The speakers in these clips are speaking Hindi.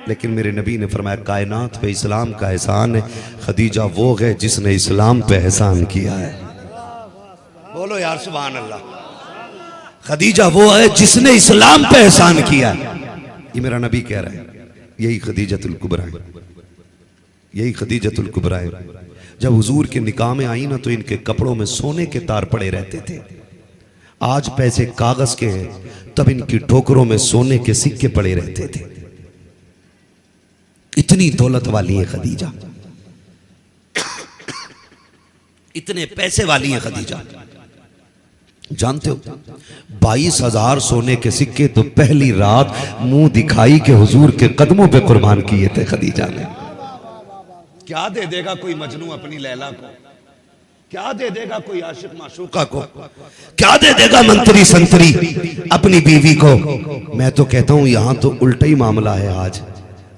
लेकिन मेरे नबी ने फरमाया कायनात पे इस्लाम का एहसान है, खदीजा वो है जिसने इस्लाम पे एहसान किया है। बोलो यार सुभान अल्लाह। खदीजा वो है जिसने इस्लाम पे एहसान किया है। ये मेरा नबी कह रहा है। यही खदीजतुल कुबरा है, यही खदीजतुल कुबरा है। जब हुजूर के निकाह में आई ना तो इनके कपड़ों में सोने के तार पड़े रहते थे। आज पैसे कागज के हैं, तब इनकी ठोकरों में सोने के सिक्के पड़े रहते थे। इतनी दौलत वाली है खदीजा, इतने पैसे वाली है खदीजा। जानते हो 22,000 सोने के सिक्के तो पहली रात मुंह दिखाई के हुजूर के कदमों पे कुर्बान किए थे खदीजा ने। क्या दे देगा कोई मजनू अपनी लैला को, क्या दे देगा कोई आशिक माशूका को, क्या दे देगा मंत्री संतरी अपनी बीवी को। मैं तो कहता हूं यहां तो उल्टा ही मामला है।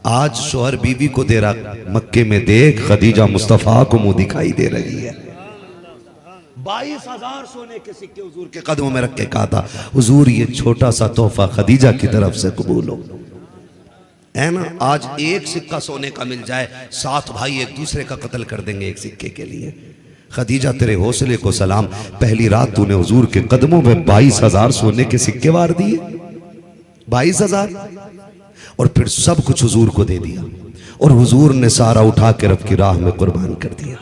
आज शोहर बीवी को दे रहा, मक्के में देख खदीजा मुस्तफा को मुंह दिखाई दे रही है। 22,000 सोने के सिक्के हुजूर के कदमों में रख के कहा था हुजूर ये छोटा सा तोहफा खदीजा की तरफ से कबूल हो, है ना। आज एक सिक्का सोने का मिल जाए, 7 भाई एक दूसरे का कत्ल कर देंगे एक सिक्के के लिए। खदीजा तेरे हौसले को सलाम, पहली रात तूने हुजूर के कदमों में 22,000 सोने के सिक्के वार दिए, 22,000, और फिर सब कुछ हुजूर को दे दिया। और हुजूर ने सारा उठा के रब की राह में कुर्बान कर दिया।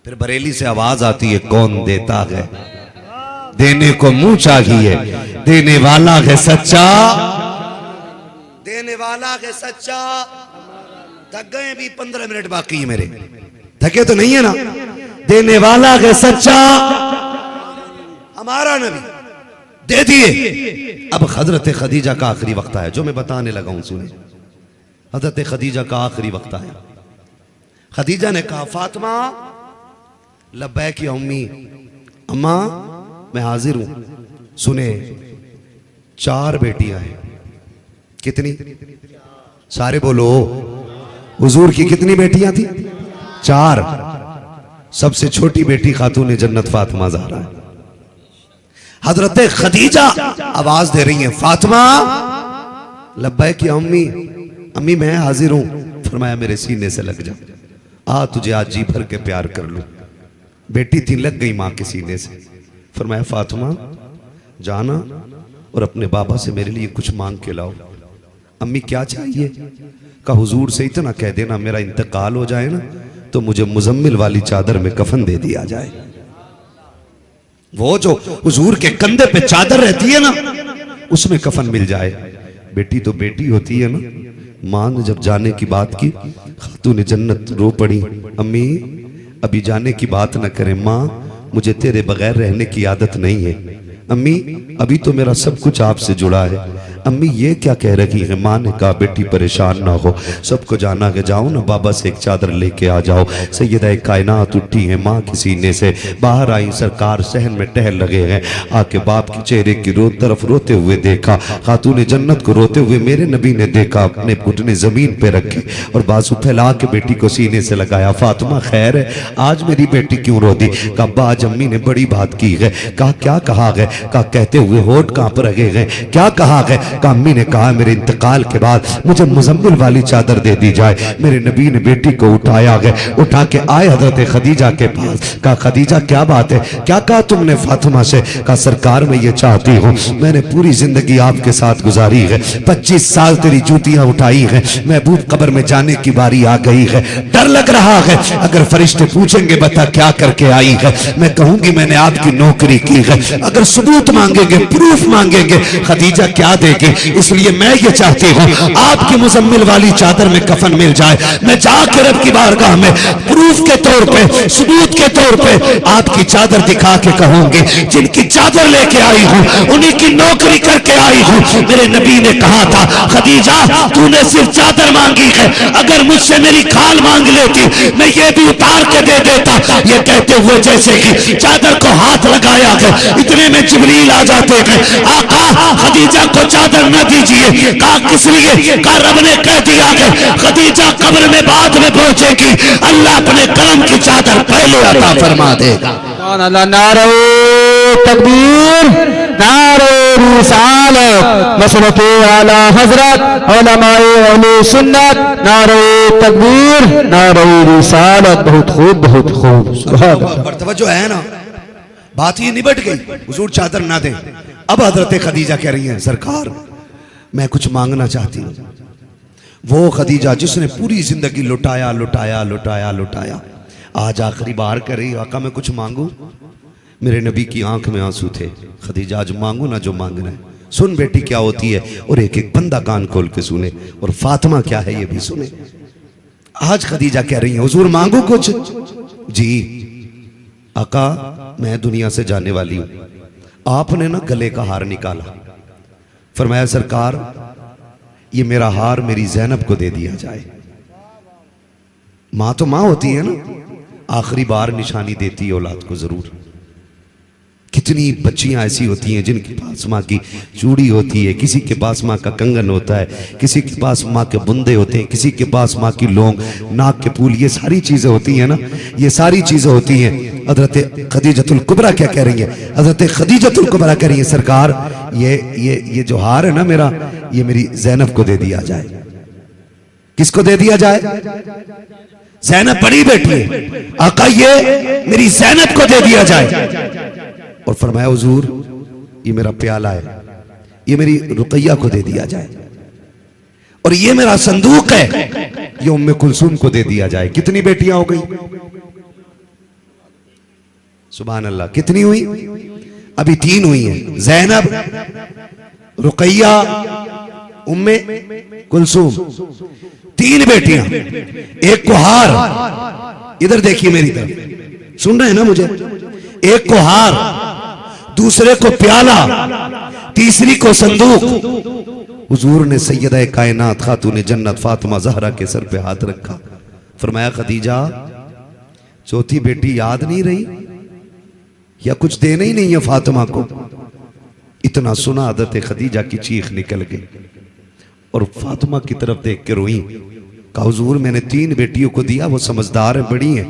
फिर बरेली से आवाज आती है कौन देता है, देने को मुंह चाहिए, देने वाला है सच्चा, देने वाला है सच्चा। थक गए भी 15 मिनट बाकी है मेरे, थके तो नहीं है ना। देने वाला है सच्चा हमारा नबी, दे दिए। अब हजरत खदीजा का आखिरी वक्त आया, जो मैं बताने लगा हूं सुने। हजरत खदीजा का आखिरी वक्त आया। खदीजा ने कहा फातिमा लब्बैक या उम्मी, अम्मा मैं हाजिर हूं। सुने 4 बेटियां हैं। कितनी? सारे बोलो। हुजूर की कितनी बेटियां थी? 4। सबसे छोटी बेटी खातून जन्नत फातिमा ज़हरा है। हजरत खदीजा आवाज दे रही है फातिमा लब्बैक या उम्मी, अम्मी मैं हाजिर हूं। फरमाया मेरे सीने से लग जा, आ तुझे आज जी भर के प्यार कर लूं। बेटी थी, लग गई मां के सीने से। फरमाया फातिमा जाना और अपने बाबा से मेरे लिए कुछ मांग के लाओ। अम्मी क्या चाहिए? का हुजूर से इतना कह देना मेरा इंतकाल हो जाए ना तो मुझे मुजम्मिल वाली चादर में कफन दे दिया जाए। वो जो हुजूर के कंधे पे चादर रहती है ना उसमें कफन मिल जाए। बेटी तो बेटी होती है ना। मां ने जब जाने की बात की, खातून जन्नत रो पड़ी, अम्मी अभी जाने की बात न करें, मां मुझे तेरे बगैर रहने की आदत नहीं है। अम्मी अभी तो मेरा सब कुछ आपसे जुड़ा है। अम्मी ये क्या कह रही है? माँ ने कहा बेटी परेशान ना हो, सबको जाना है, जाओ ना बाबा से एक चादर लेके आ जाओ। सैयदा कायनात उठी है माँ के सीने से, बाहर आई, सरकार सहन में टहल लगे हैं। आके बाप के चेहरे की तरफ रोते हुए देखा, खातून जन्नत को रोते हुए मेरे नबी ने देखा। अपने घुटने जमीन पे रखे और बाजू फैला के बेटी को सीने से लगाया। फातिमा खैर है, आज मेरी बेटी क्यों रो दी? कहा आज अम्मी ने बड़ी बात की है। कहा क्या कहा है? कहा कहते हुए होठ कांप रहे हैं। क्या कहा है? कहा अम्मी ने कहा मेरे इंतकाल के बाद मुझे मुजम्मिल वाली चादर दे दी जाए। मेरे नबी ने बेटी को उठाया है, उठा के आए हजरत खदीजा के पास। कहा खदीजा क्या बात है? क्या कहा तुमने फातिमा से? कहा सरकार मैं ये चाहती हूँ, मैंने पूरी जिंदगी आपके साथ गुजारी है, 25 साल तेरी जूतियां उठाई हैं, महबूब कब्र में जाने की बारी आ गई है, डर लग रहा है अगर फरिश्ते पूछेंगे बता क्या करके आई है, मैं कहूंगी मैंने आपकी नौकरी की है। अगर सबूत मांगेंगे, प्रूफ मांगेंगे, खदीजा क्या देगी? इसलिए मैं ये चाहती हूँ आपकी मुजम्मिल वाली चादर में कफन मिल जाए। मैं जाकर रब की बारगाह में प्रूफ के तौर पे, सबूत के तौर पे आपकी चादर दिखा के कहूंगी जिनकी चादर लेके आई हूँ उन्हीं की नौकरी करके आई हूँ। मेरे नबी ने कहा था खदीजा तूने सिर्फ चादर मांगी है, अगर मुझसे मेरी खाल मांग लेती मैं ये भी उतार के दे देता। ये कहते हुए जैसे कि चादर को हाथ लगाया है, इतने में जिब्रील आ जाते हैं। आका खदीजा को चादर न दीजिए। कहा किस लिए? कहा रब ने कह दिया है खदीजा कब्र में बाद में पहुंचेगी, अल्लाह अपने करम की चादर पहले अता फरमा देगा। नारे तकबीर, नारे रिसालत मसलक आला हजरत उलमाए अहले सुन्नत नारे तकबीर नारे रिसालत। बहुत खूब बहुत खूब। सुभान अल्लाह। तवज्जो है ना, बात ही निबट गई। हुजूर चादर ना दें। अब हजरत खदीजा कह रही हैं सरकार मैं कुछ मांगना चाहती हूँ। वो खदीजा जिसने पूरी जिंदगी लुटाया लुटाया लुटाया लुटाया, आज आखिरी बार कह रही आका मैं कुछ मांगू। मेरे नबी की आंख में आंसू थे। खदीजा आज मांगू ना जो मांगना है। सुन बेटी क्या होती है, और एक एक बंदा कान खोल के सुने, और फातिमा क्या है ये भी सुने। आज खदीजा कह रही है हुजूर मांगू कुछ। जी आका मैं दुनिया से जाने वाली हूं। आपने ना गले का हार निकाला, फरमाया सरकार ये मेरा हार मेरी ज़ैनब को दे दिया जाए। मां तो मां होती है ना, आखिरी बार निशानी देती है औलाद को जरूर। कितनी बच्चियां ऐसी होती हैं जिनके पास माँ की चूड़ी होती है, किसी के पास माँ का कंगन होता है, किसी के पास माँ के बुंदे होते हैं, किसी के पास माँ की लौंग, नाक के फूल, ये सारी चीजें होती हैं ना, ये सारी चीजें होती हैं। हजरत खदीजतुल कुबरा क्या कह रही है? हजरत खदीजतुल कुबरा कह रही है सरकार ये जो हार है ना मेरा, ये मेरी ज़ैनब को दे दिया जाए। किसको दे दिया जाए? ज़ैनब बड़ी बेटी है, आका ये मेरी ज़ैनब को दे दिया जाए। और फरमाया हुजूर ये मेरा प्याला है, ये मेरी रुकैया को दे दिया जाए। और ये मेरा संदूक है, ये उम्मे कुलसूम को दे दिया जाए। कितनी बेटियां हो गई? सुभान अल्लाह। कितनी हुई? अभी 3 हुई हैं, ज़ैनब, रुकैया, उम्मे कुलसूम। 3 बेटियां, एक को हार। इधर देखिए मेरी तरफ, सुन रहे हैं ना मुझे? एक को हार, दूसरे को प्याला, तीसरी को संदूक। हुजूर ने सैयदा कायनात खातून जन्नत फातिमा ज़हरा के सर पे हाथ रखा, फरमाया खदीजा चौथी बेटी याद नहीं रही या कुछ देना ही नहीं है फातिमा को? इतना सुना हज़रत खदीजा की चीख निकल गई और फातिमा की तरफ देख के रोई। कहा हुजूर मैंने 3 बेटियों को दिया, वो समझदार है, बड़ी है,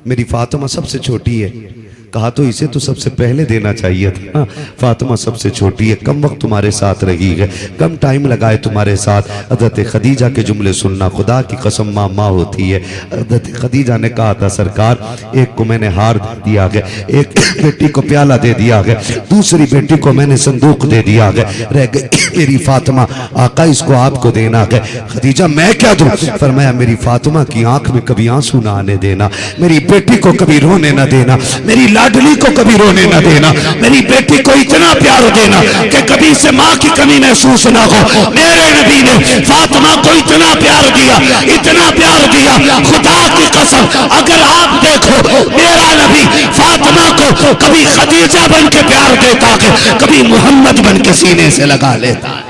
मेरी फातिमा सबसे छोटी है। कहा तो इसे तो सबसे पहले देना चाहिए था। फातिमा सबसे छोटी है, कम वक्त तुम्हारे साथ रही है, कम टाइम लगाए तुम्हारे साथ। हज़रत खदीजा के जुमले सुनना, खुदा की कसम माँ माँ होती है। हज़रत खदीजा ने कहा था सरकार एक को मैंने हार दिया गया, एक बेटी को प्याला दे दिया गया, दूसरी बेटी को मैंने संदूक दे दिया गया, रह गई मेरी फातिमा। आका इसको आपको देना है। खदीजा मैं क्या दूं? फरमाया मेरी फातिमा की आंख में कभी आंसू ना आने देना, मेरी बेटी को कभी रोने ना देना, मेरी लाडली को कभी रोने ना देना, मेरी बेटी को इतना प्यार देना कि कभी से माँ की कमी महसूस ना हो। मेरे नबी ने फातिमा को इतना प्यार दिया, इतना प्यार दिया, खुदा की कसम अगर आप देखो मेरा नबी फातिमा को कभी खदीजा बन के प्यार देता है, कभी मोहम्मद बन के सीने से लगा लेता है।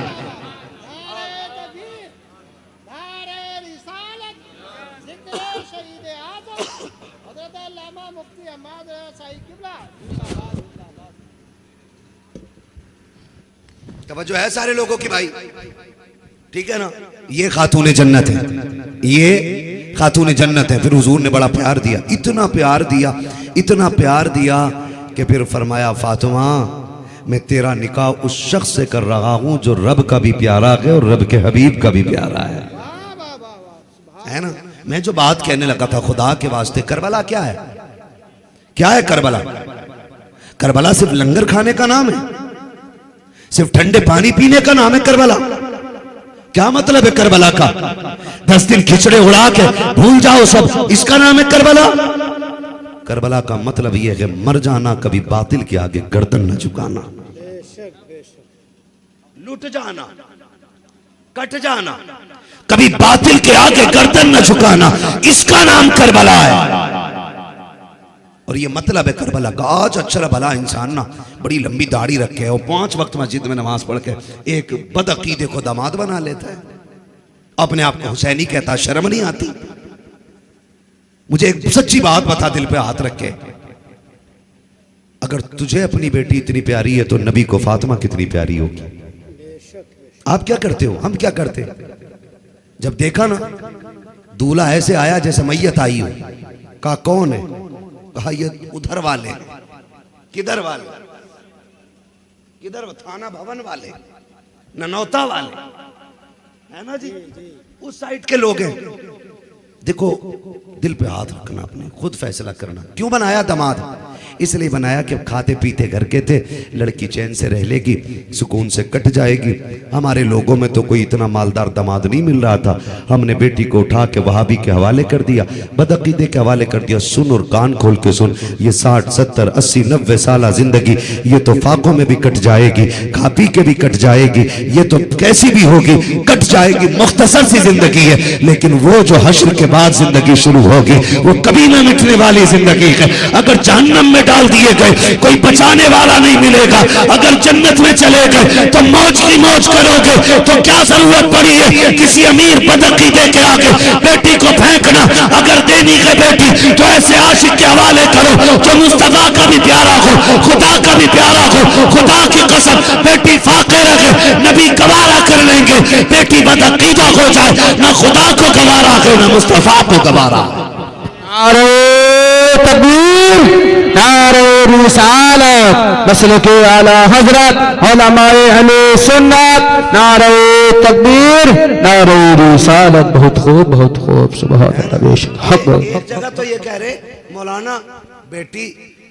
तवज्जो है सारे लोगों की भाई, ठीक है ना? ये खातून जन्नत है, ये खातून जन्नत है। फिर हुजूर ने बड़ा प्यार दिया, इतना प्यार दिया, इतना प्यार दिया कि फिर फरमाया फातिमा मैं तेरा निकाह उस शख्स से कर रहा हूं जो रब का भी प्यारा है और रब के हबीब का भी प्यारा है ना? मैं जो बात कहने लगा था खुदा के वास्ते, करबला क्या है? क्या है करबला? करबला सिर्फ लंगर खाने का नाम है, सिर्फ ठंडे पानी पीने का नाम है करबला? क्या मतलब है करबला का? 10 दिन खिचड़े उड़ा के भूल जाओ सब, इसका नाम है करबला? करबला का मतलब यह है मर जाना, कभी बातिल के आगे गर्दन न झुकाना, लुट जाना, कट जाना, कभी बातिल के आगे गर्दन न झुकाना, इसका नाम करबला है। और ये मतलब है करबला का। आज अच्छा भला इंसान ना बड़ी लंबी दाढ़ी रखे और 5 वक्त मस्जिद में नमाज पढ़ के एक बदअकीदे को दामाद बना लेता है, अपने आप को हुसैनी कहता, शर्म नहीं आती? मुझे एक सच्ची बात बता, दिल पे हाथ रख के, अगर तुझे अपनी बेटी इतनी प्यारी है तो नबी को फातिमा कितनी प्यारी होगी? आप क्या करते हो, हम क्या करते? जब देखा ना दूल्हा ऐसे आया जैसे मैयत आई हो, कहा कौन है? कहा ये उधर वाले। किधर वाले? किधर? थाना भवन वाले, ननौता वाले, है ना जी, उस साइड के लोग हैं। देखो, दिल पे हाथ रखना, अपने खुद फैसला करना। क्यों बनाया दामाद? इसलिए बनाया कि खाते पीते घर के थे, लड़की चैन से रह लेगी, सुकून से कट जाएगी। हमारे लोगों में तो कोई इतना मालदार दामाद नहीं मिल रहा था। हमने बेटी को उठा के वहाबी के हवाले कर दिया, बदअकीदे के हवाले कर दिया। सुन और कान खोल के सुन, ये 60, 70, 80, 90 साल जिंदगी ये तो फाकों में भी कट जाएगी, खा पी के भी कट जाएगी, ये तो कैसी भी होगी कट जाएगी। मुख्तसर सी जिंदगी है, लेकिन वो जो हश्र के बाद जिंदगी शुरू होगी वो कभी ना मिटने वाली जिंदगी है। अगर जहन्नम में डाल दिए गए कोई बचाने वाला नहीं मिलेगा। अगर जन्नत में चले गए तो मौज की मौज करोगे। तो क्या जरूरत पड़ी है किसी अमीर बदअकीदे के आगे बेटी को फेंकना? अगर देनी है बेटी तो ऐसे आशिक के हवाले करो जो मुस्तफा का भी प्यारा हो, खुदा का भी प्यारा हो। खुदा की कसम, बेटी फाके रखे, नबी गवारा कर लेंगे। बेटी बदअकीदा हो जाए, ना खुदा को गवारा है ना मुस्तफा को गवारा। नारे तकबीर, नारे रिसालत, मसलके आला हजरत उलमाए अहले सुन्नत, नारे तकबीर, नारे रिसालत। बहुत खूब, बहुत खूब, सुभान अल्लाह। बेशक हक। एक जगह तो ये कह रहे मौलाना, बेटी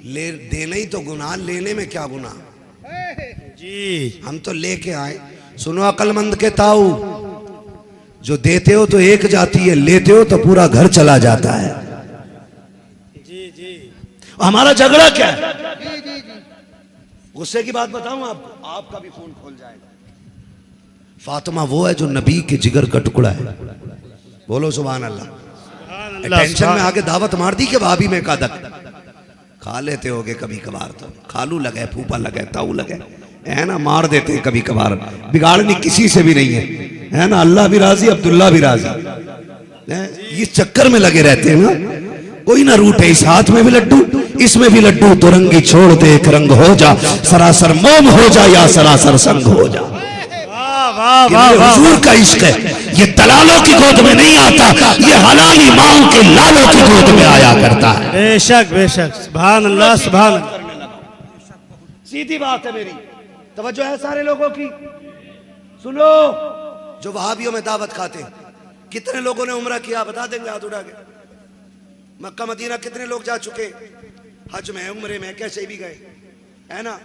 ले देना ही तो गुनाह, लेने में क्या गुनाह जी? हम तो लेके आए। सुनो अक्लमंद के ताऊ, जो देते हो तो एक जाती है, लेते हो तो पूरा घर चला जाता है। जी जी। हमारा झगड़ा क्या है? गुस्से की बात बताऊं आपको, आपका भी खून खोल जाएगा। फातिमा वो है जो नबी के जिगर का टुकड़ा है। बोलो सुभान अल्लाह। टेंशन में आके दावत मार दी कि भाभी में कादक खा लेते होगे कभी कभार, तो खालू लगे, फूफा लगे, ताऊ लगे, है ना, मार देते हैं कभी कभार। बिगाड़नी किसी से भी नहीं है ना। अल्लाह भी राजी, अब्दुल्ला भी राजी, इस चक्कर में लगे रहते हैं ना। कोई ना रूठे, इस हाथ में भी लड्डू, इसमें भी लड्डू, तो रंगी छोड़ दे एक रंग हो जा, सरासर मोम हो जा या सरासर संग हो जा। हुजूर का इश्क है, ये दलालों की गोद में नहीं आता, ये हलाली माओ के लालों की गोद में आया करता है। बेशक बेशक, सुभान अल्लाह, सुभान अल्लाह। सीधी बात है मेरी, तवज्जो है सारे लोगों की। सुनो, जो वहाबियों में दावत खाते, कितने लोगों ने उम्रा किया बता देंगे हाथ उठा के? मक्का मदीना कितने लोग जा चुके? हज में, उम्रे में, कैसे भी गए, है ना।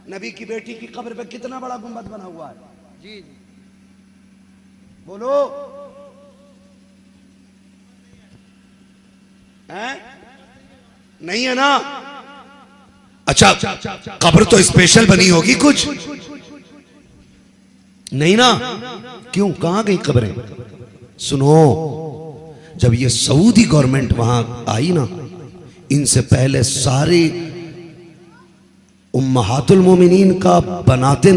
नबी की बेटी की कब्र पे कितना बड़ा गुंबद बना हुआ है जी। बोलो, है नहीं है ना? अच्छा, कब्र तो स्पेशल बनी होगी कुछ? नहीं ना। क्यों, कहां गई कब्रें? सुनो, जब ये सऊदी गवर्नमेंट वहां आई ना, इनसे पहले सारे उम्महातुल मोमिनीन का बनाते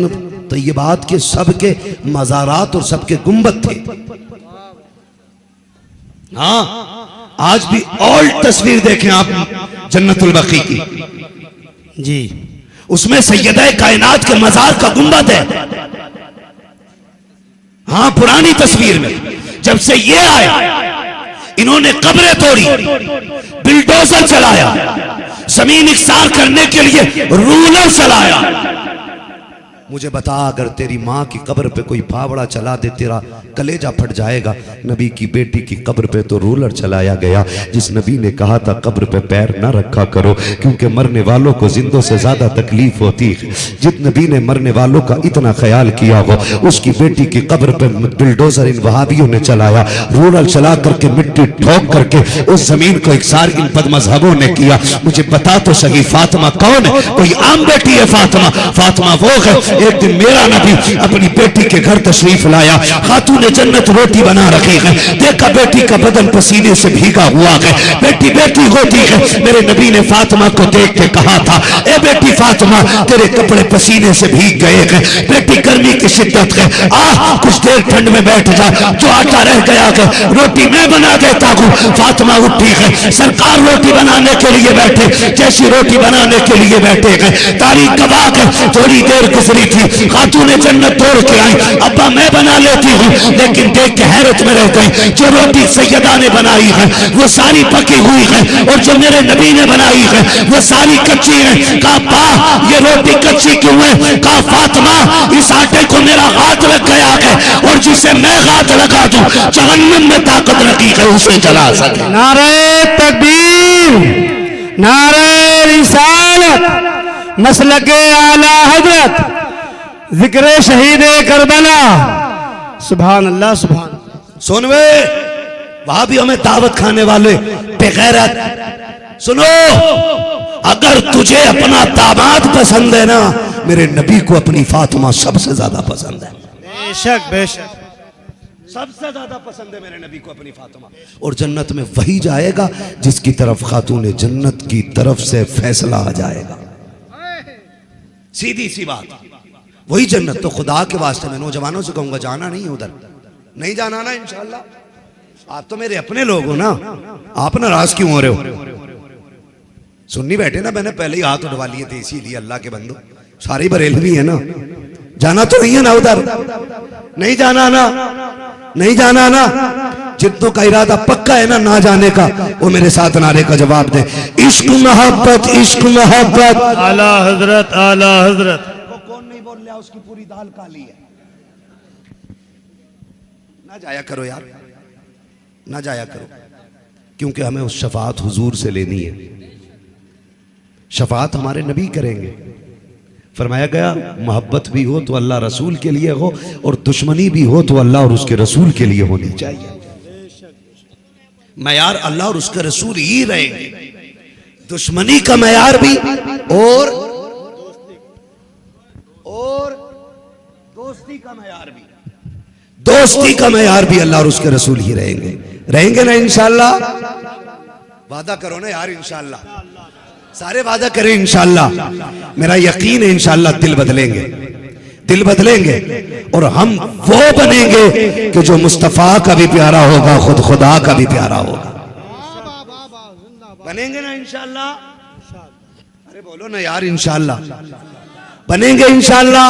तैयबात के सबके मज़ारात और सबके गुंबद थे। हाँ, आज भी ओल्ड तस्वीर देखें आप जन्नतुल बकी की जी, उसमें सैयदा कायनात के मज़ार का गुंबद है। हाँ, पुरानी तस्वीर में जब से ये आए, इन्होंने कब्रें तोड़ी, बिल्डोजर चलाया, जमीन इकसार करने के लिए रूलर चलाया। मुझे बता, अगर तेरी माँ की कब्र पे कोई फावड़ा चला दे, तेरा कलेजा फट जाएगा। नबी की बेटी की कब्र पे तो रूलर चलाया गया, जिस नबी ने कहा था कब्र पे पैर ना रखा करो, क्योंकि मरने वालों को जिंदों से ज्यादा तकलीफ होती है। जिस नबी ने मरने वालों का इतना ख्याल किया हो, उसकी बेटी की कब्र पे बिल्डोजर इन वहाबियों ने चलाया, रूलर चला करके, मिट्टी ठोक करके उस जमीन को इकसार इन बदमज़हबों ने किया। मुझे बता तो सही, फातिमा कौन है? कोई आम बेटी है फातिमा? फातिमा वो है, एक दिन मेरा नबी अपनी बेटी के घर तशरीफ लाया, खातून जन्नत रोटी बना रखी है, देखा बेटी का बदन पसीने से भीगा हुआ है, बेटी बेटी होती है। मेरे नबी ने फातिमा को देख के कहा था, ए बेटी फातिमा, तेरे कपड़े पसीने से भीग गए हैं, बेटी गर्मी की शिद्दत है, आ कुछ देर ठंड में बैठ जा, जो आटा रह गया है रोटी मैं बना देता हूँ। फातिमा उठी है, सरकार रोटी बनाने के लिए बैठे, जैसी रोटी बनाने के लिए बैठे हैं, तारीख कबाक है, थोड़ी देर गुजरी गई थी, खातून जन्नत तोड़ के आई, अब्बा मैं बना लेती हूँ, लेकिन देख के हैरत में रह गई। जो रोटी सैयदा ने बनाई है वो सारी पकी हुई है, और जो मेरे नबी ने बनाई है वो सारी कच्ची है। कहा बा ये रोटी कच्ची क्यों है? कहा फातिमा इस आटे को मेरा हाथ लग गया है, और जिसे मैं हाथ लगा दूं जहन्नम में ताकत रखी है उसे जला सके। नारे तकबीर, नारे रिसालत, मसलके आला हजरत, जिक्र शहीद करबला। सुभान अल्लाह, सुभान। सुन वे वहां भी हमें दावत खाने वाले बेगैरत, सुनो अगर तुझे अपना दामाद पसंद है ना, मेरे नबी को अपनी फातिमा सबसे ज्यादा पसंद है। बेशक बेशक, सबसे ज्यादा पसंद है मेरे नबी को अपनी फातिमा। और जन्नत में वही जाएगा जिसकी तरफ खातून जन्नत की तरफ से फैसला आ जाएगा। सीधी सी बात, वही जन्नत। तो खुदा के वास्ते मैं नौजवानों से कहूंगा जाना नहीं उधर, नहीं जाना ना इंशाल्लाह। आप तो मेरे अपने लोग हो ना, आप नाराज क्यों हो रहे हो? सुन्नी बैठे ना, मैंने पहले ही हाथ उठवा लिए थे, इसीलिए अल्लाह के बंदो सारी बरेलवी है ना। जाना तो नहीं है ना उधर, नहीं जाना ना, नहीं जाना ना। जितनों का इरादा पक्का है ना जाने का, वो मेरे साथ नारे का जवाब दे। इश्क मोहब्बत, इश्क मोहब्बत। आला हजरत, आला हजरत। वो कौन नहीं बोल रहा, उसकी पूरी दाल काली है। ना जाया करो यार, ना जाया करो, क्योंकि हमें उस शफात हुजूर से लेनी है। शफात हमारे नबी करेंगे। फरमाया गया मोहब्बत भी हो तो अल्लाह रसूल के लिए हो, और दुश्मनी भी हो तो अल्लाह और उसके रसूल के लिए होनी चाहिए। मयार अल्लाह और उसके रसूल ही रहेंगे। दुश्मनी का मयार भी और दोस्ती का मयार भी, दोस्ती का मयार भी अल्लाह और उसके रसूल ही रहेंगे। रहेंगे ना इंशाअल्लाह? वादा करो ना यार इंशाअल्लाह, सारे वादा करें इंशाअल्लाह। मेरा यकीन है इंशाअल्लाह दिल बदलेंगे, दिल बदलेंगे, और हम वो बनेंगे कि जो मुस्तफा का भी प्यारा होगा, खुद खुदा का भी प्यारा होगा। बनेंगे ना इंशाअल्लाह? अरे बोलो ना यार इंशाअल्लाह, बनेंगे इंशाअल्लाह।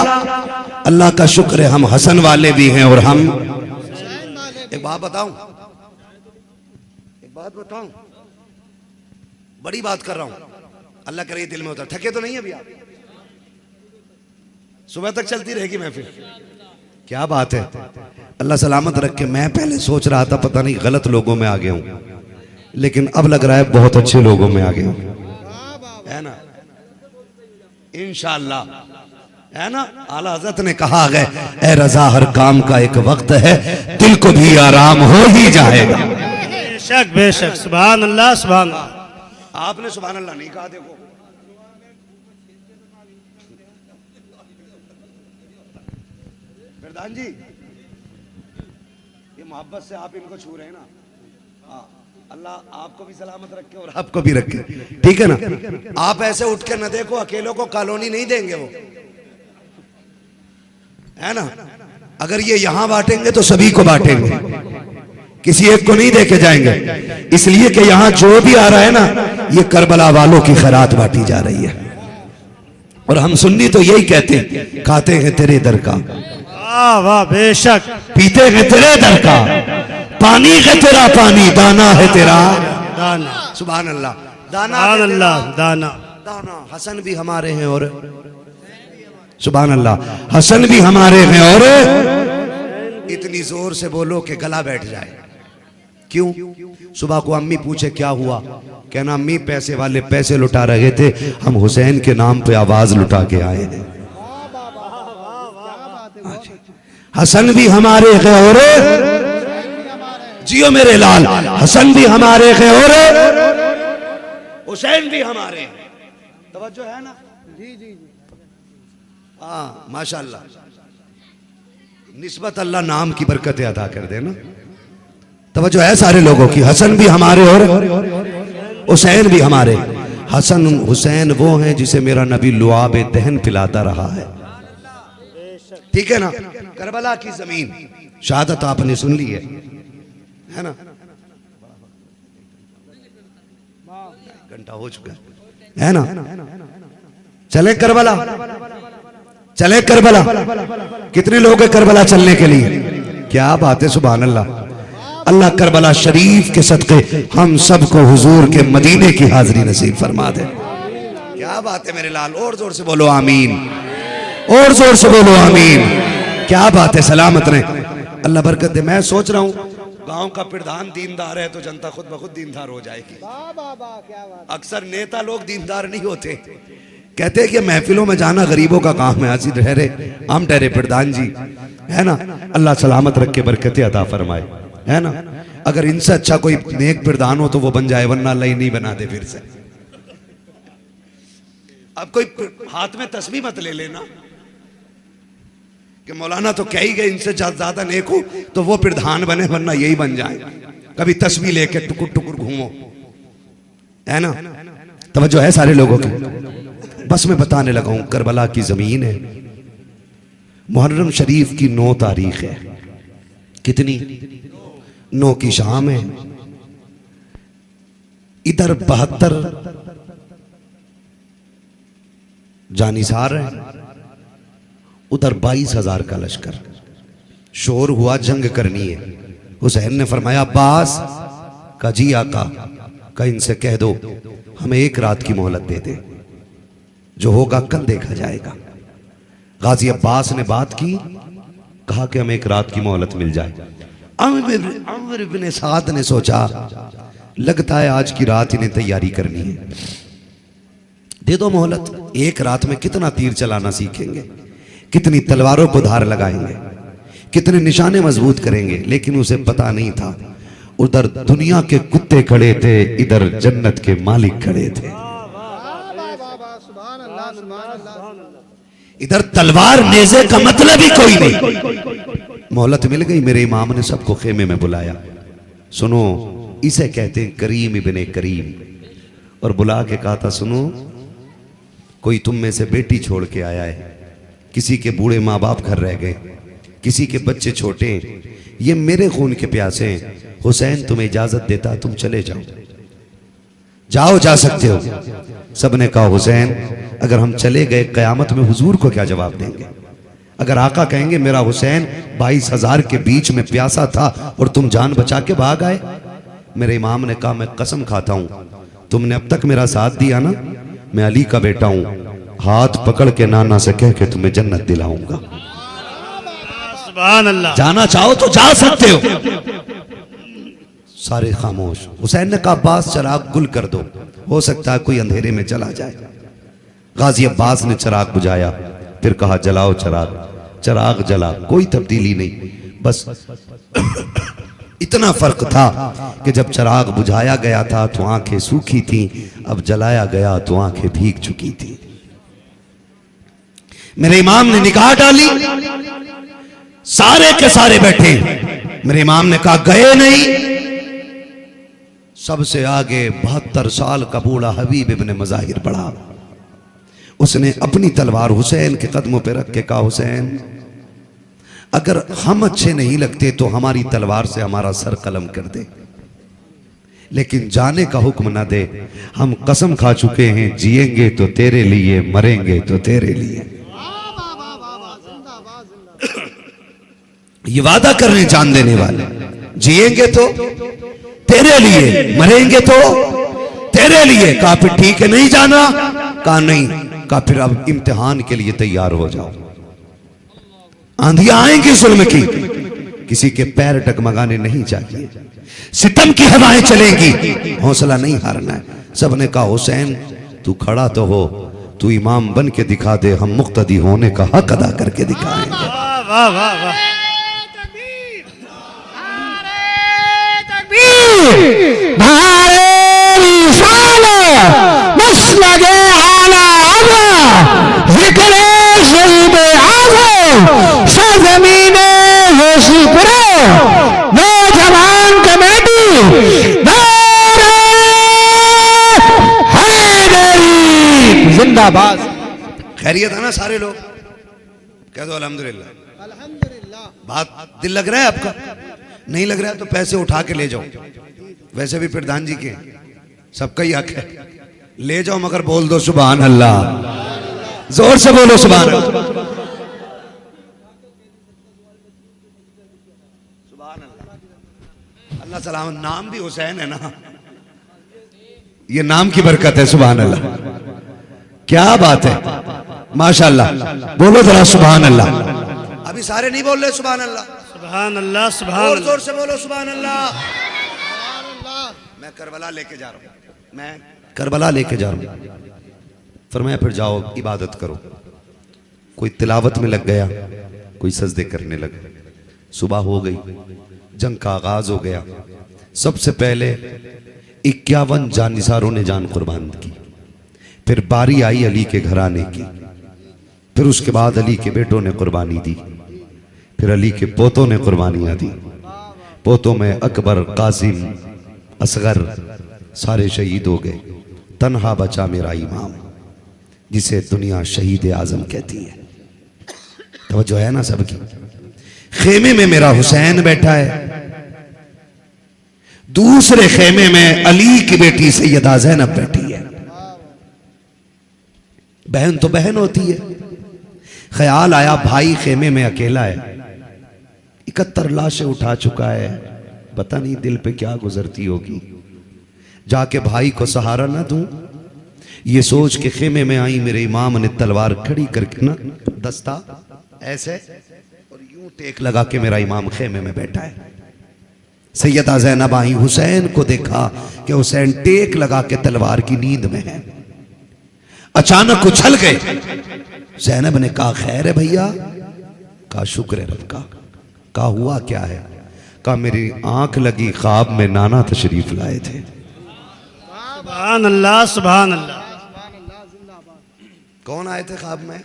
अल्लाह का शुक्र है हम हसन वाले भी हैं, और हम एक बात बताऊं, एक बात बताऊं, बड़ी बात कर रहा हूं, अल्लाह करे दिल में उतर। थके तो नहीं अभी आप? सुबह तक चलती रहेगी महफिल। क्या बात है, अल्लाह सलामत रखे। मैं पहले सोच रहा था पता नहीं गलत लोगों में आ गया हूं, लेकिन अब लग रहा है बहुत अच्छे लोगों में आ गया हूं, है ना? इंशाअल्लाह, है ना? आला हज़रत ने कहा है, ए रज़ा हर काम का एक वक्त है, दिल को भी आराम हो ही जाएगा। बेशक बेशक, सुभान अल्लाह, सुभान अल्लाह। आपने सुभान अल्लाह नहीं कहा, देखो प्रधान जी, ये मोहब्बत से आप इनको छू रहे हैं ना। हाँ, अल्लाह आपको भी सलामत रखे और आपको भी रखे, ठीक है ना? आप ऐसे उठ के न देखो, अकेलों को कॉलोनी नहीं देंगे वो, है ना? अगर ये यहां बांटेंगे तो सभी को बांटेंगे, किसी एक को नहीं देके जाएंगे। इसलिए कि यहां जो भी आ रहा है ना, ये करबला वालों की खैरात बांटी जा रही है। और हम सुन्नी तो यही कहते हैं, खाते हैं तेरे दर का, वाह वाह, बेशक। पीते हैं तेरे दर का, पानी है तेरा पानी, दाना है तेरा दाना। सुभान अल्लाह, दाना सुभान अल्लाह, दाना। दाना। हसन भी हमारे हैं और सुभान अल्लाह, हसन भी हमारे हैं, और इतनी जोर से बोलो कि गला बैठ जाए। क्यों? सुबह को अम्मी पूछे क्या हुआ, कहना अम्मी पैसे वाले पैसे लुटा रहे थे, हम हुसैन के नाम पे आवाज लुटा के आए हैं। हसन भी हमारे हैं और जियो मेरे लाल, हसन भी हमारे हैं और हुसैन भी हमारे हैं। तवज्जो है ना? जी जी जी, हाँ माशाल्लाह। निस्बत अल्लाह नाम की बरकतें अदा कर देना। तवज्जो है सारे लोगों की। हसन भी हमारे और हुसैन भी हमारे। हसन हुसैन वो हैं जिसे मेरा नबी लुआब दहन पिलाता रहा है, ठीक है ना? करबला की जमीन, शहादत आपने सुन ली है ना? घंटा हो चुका है ना? चले करबला, चले करबला। कितने लोग हैं करबला चलने के लिए? क्या बात है, सुभान अल्लाह। अल्लाह करबला शरीफ के सदके हम सबको हुजूर के मदीने की हाजिरी नसीब फरमा दे। क्या बात है मेरे लाल, और जोर से बोलो आमीन, और जोर से बोलो आमीन। क्या बात है, सलामत रहे, अल्लाह बरकत दे। मैं सोच रहा हूँ गांव का प्रधान दीनदार है तो जनता खुद ब खुद दीनदार हो जाएगी। अक्सर नेता लोग दीनदार नहीं होते, कहते हैं कि महफिलों में जाना गरीबों का काम है। आज ठहरे, हम ठहरे प्रधान जी, है ना, अल्लाह सलामत रख के बरकत अता फरमाए, है ना। अगर इनसे अच्छा कोई नेक प्रधान हो तो वो बन जाए, वरना अल्लाह ही नहीं बना दे फिर से। अब कोई हाथ में तस्बीह मत ले लेना कि मौलाना तो कह ही गए इनसे ज्यादा नेक हो तो वो प्रधान बने, वरना यही बन जाए। कभी तस्बीह लेके टुकुर टुकुर घूमो, है ना। तवज्जो है सारे लोगों की। बस मैं बताने लगा हूं, करबला की जमीन है, मुहर्रम शरीफ की 9 तारीख है। कितनी? 9 की शाम है। इधर 72 जानिसार है, उधर 22,000 का लश्कर। शोर हुआ, जंग करनी है। हुसैन ने फरमाया अब्बास का, जी आका का, इनसे कह दो हमें 1 रात की मोहलत दे दे, जो होगा कल देखा जाएगा। गाजी अब्बास ने बात की, कहा कि हमें 1 रात की मोहलत मिल जाए। अमर इब्ने साद ने सोचा लगता है आज की रात इन्हें तैयारी करनी है, दे दो मोहलत। 1 रात में कितना तीर चलाना सीखेंगे, कितनी तलवारों को धार लगाएंगे, कितने निशाने मजबूत करेंगे। लेकिन उसे पता नहीं था उधर दुनिया के कुत्ते खड़े थे, इधर जन्नत के मालिक खड़े थे। इधर तलवार नेज़े का मतलब ही कोई नहीं। मोहलत मिल गई, मेरे इमाम ने सबको खेमे में बुलाया। सुनो, इसे कहते हैं करीम इब्ने करीम। और बुला के कहा था, सुनो कोई तुम में से बेटी छोड़ के आया है, किसी के बूढ़े माँ बाप घर रह गए, किसी के बच्चे छोटे, ये मेरे खून के प्यासे हैं। हुसैन तुम्हें इजाजत देता तुम चले जाओ, जाओ जा सकते हो। सबने कहा हुसैन अगर हम चले गए कयामत में हुजूर को क्या जवाब देंगे? अगर आका कहेंगे मेरा हुसैन 22,000 के बीच में प्यासा था और तुम जान बचा के भाग आए। मेरे इमाम ने कहा मैं कसम खाता हूं तुमने अब तक मेरा साथ दिया ना, मैं अली का बेटा हूं, हाथ पकड़ के नाना से कह के तुम्हें जन्नत दिलाऊंगा। सुभान अल्लाह। जाना चाहो तो जा सकते हो। सारे खामोश। हुसैन ने कहा अब्बास चराग गुल कर दो, हो सकता है कोई अंधेरे में चला जाए। गाजी अब्बास ने चराग बुझाया, फिर कहा जलाओ चराग। चराग जला, कोई तब्दीली नहीं, बस इतना फर्क था कि जब चराग बुझाया गया था तो आंखें सूखी थी, अब जलाया गया तो आंखें भीग चुकी थी। मेरे इमाम ने निकाह डाली, सारे के सारे बैठे। मेरे इमाम ने कहा गए नहीं। सबसे आगे 72 साल का बूढ़ा हबीब इब्ने मज़ाहिर बढ़ा। उसने अपनी तलवार हुसैन के कदमों पे रख के कहा हुसैन अगर हम अच्छे नहीं लगते तो हमारी तलवार से हमारा सर कलम कर दे, लेकिन जाने का हुक्म ना दे। हम कसम खा चुके हैं जिएंगे तो तेरे लिए, मरेंगे तो तेरे लिए। ये वादा कर रहे हैं जान देने वाले, जिएंगे तो तेरे लिए, मरेंगे तो तेरे लिए। कहा फिर ठीक है नहीं जाना? कहा नहीं। कहा फिर अब इम्तिहान के लिए तैयार हो जाओ। आंधियां आएंगी जुल्म की, किसी के पैर डगमगाने नहीं चाहिए, सितम की हवाएं चलेंगी, हौसला नहीं हारना है। सबने कहा हुसैन तू खड़ा तो हो, तू इमाम बन के दिखा दे, हम मुक्तदी होने का हक अदा करके दिखाएंगे। वाह वाह वाह वाह। नौजवान कमेटी जिंदाबाद। खैरियत है ना सारे लोग? कह दो अल्हम्दुलिल्लाह। अल्हम्दुलिल्लाह। बात दिल लग रहा है आपका? नहीं लग रहा है तो पैसे उठा के ले जाओ, वैसे भी प्रधान जी के सबका ही हक है, ले जाओ, मगर बोल दो सुभान अल्लाह, जोर से बोलो सुभान अल्लाह। अल्लाह सलाम, नाम भी हुसैन है ना, ये नाम की बरकत है। सुभान अल्लाह, क्या बात है, माशाअल्लाह। बोलो जरा सुभान अल्लाह। अभी सारे नहीं बोल रहे सुभान अल्लाह। सुभान अल्लाह सुभान जोर अल्लाह। जोर से बोलो सुभान अल्लाह। मैं करबला लेके जा रहा हूं, मैं करबला लेके जा रहा हूं। फरमाया फिर जाओ इबादत करो। कोई तिलावत में लग गया, कोई सजदे करने लगा। सुबह हो गई, जंग का आगाज हो गया। सबसे पहले 51 जानिसारों ने जान कुर्बान की। फिर बारी आई अली के घराने की। फिर उसके बाद अली के बेटों ने कुर्बानी दी। फिर अली के पोतों ने कुर्बानियां दी। पोतों में अकबर, कासिम, असगर सारे शहीद हो गए। तन्हा बचा मेरा इमाम, जिसे दुनिया शहीद आजम कहती है। तवज्जो है ना सबकी। खेमे में मेरा हुसैन बैठा है, दूसरे खेमे में अली की बेटी सैयदा ज़ैनब बैठी है। बहन तो बहन होती है। ख्याल आया भाई खेमे में अकेला है, 71 लाशें उठा चुका है, पता नहीं दिल पे क्या गुजरती होगी। जाके भाई को सहारा ना दूं, ये सोच के खेमे में आई। मेरे इमाम ने तलवार खड़ी करके ना दस्ता ऐसे और यूं टेक लगा के मेरा इमाम खेमे में बैठा है। सैयदा ज़ैनब आई, हुसैन को देखा कि हुसैन टेक लगा के तलवार की नींद में है। अचानक उछल गए। ज़ैनब ने कहा खैर है भैया? कहा शुक्र है रब का। कहा हुआ क्या है? कहा मेरी आंख लगी, ख्वाब में नाना तशरीफ लाए थे। सुभान अल्लाह सुभान अल्लाह। कौन आए थे ख्वाब में?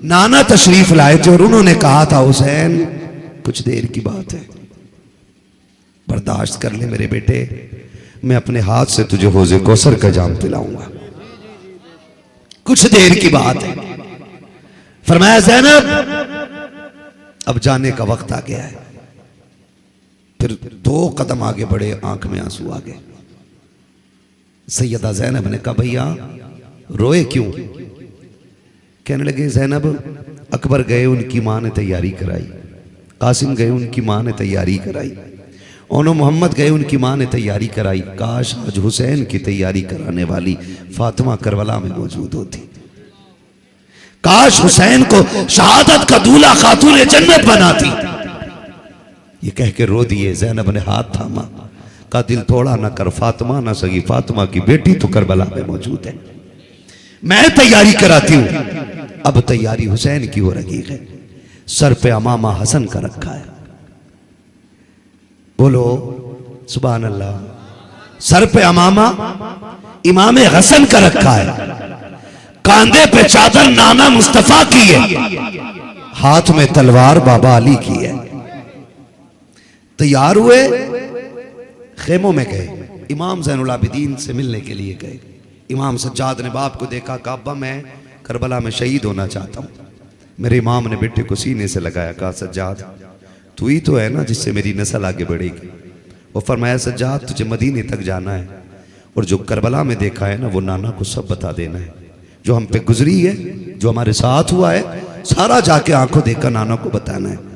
नाना तशरीफ लाए थे और उन्होंने कहा था हुसैन कुछ देर की बात है, बर्दाश्त कर ले मेरे बेटे, मैं अपने हाथ से तुझे हौज़े कौसर का जाम पिलाऊंगा, कुछ देर की बात है। फरमाया ज़ैनब अब जाने का वक्त आ गया है। फिर 2 कदम आगे बढ़े, आंख में आंसू आ गए। सैयदा ज़ैनब ने कहा भैया रोए क्यों? कहने लगे ज़ैनब अकबर गए, उनकी मां ने तैयारी कराई। कासिम गए, उनकी मां ने तैयारी कराई। ओनो मोहम्मद गए, उनकी मां ने तैयारी कराई। काश आज हुसैन की तैयारी कराने वाली फातिमा करबला में मौजूद होती। काश हुसैन को शहादत का दूल्हा खातून जन्नत बनाती। ये कह के रो दिए। ज़ैनब ने हाथ थामा, का दिल थोड़ा ना कर, फातिमा ना सगी, फातिमा की बेटी तो करबला में मौजूद है, मैं तैयारी कराती हूं। अब तैयारी हुसैन की हो रही है। सर पे अमामा हसन का रखा है, बोलो सुभान अल्लाह। सर पे अमामा इमाम हसन का रखा है, कांधे पे चादर नाना मुस्तफा की है, हाथ में तलवार बाबा अली की है। तैयार हुए, खेमों में गए, इमाम ज़ैनुल आबिदीन से मिलने के लिए गए। इमाम सज्जाद ने बाप को देखा, कहा अब्बा मैं करबला में शहीद होना चाहता हूँ। मेरे इमाम ने बेटे को सीने से लगाया, कहा सज्जाद तू ही तो है ना जिससे मेरी नस्ल आगे बढ़ेगी। और फरमाया सज्जाद तुझे मदीने तक जाना है और जो करबला में देखा है ना वो नाना को सब बता देना है, जो हम पे गुजरी है, जो हमारे साथ हुआ है, सारा जाके आंखों देखकर नाना को बताना है।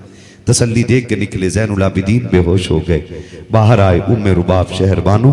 तसल्ली देख के निकले। ज़ैनुल आबिदीन बेहोश हो गए। बाहर आए उम्मे रुबाब शहर बानो,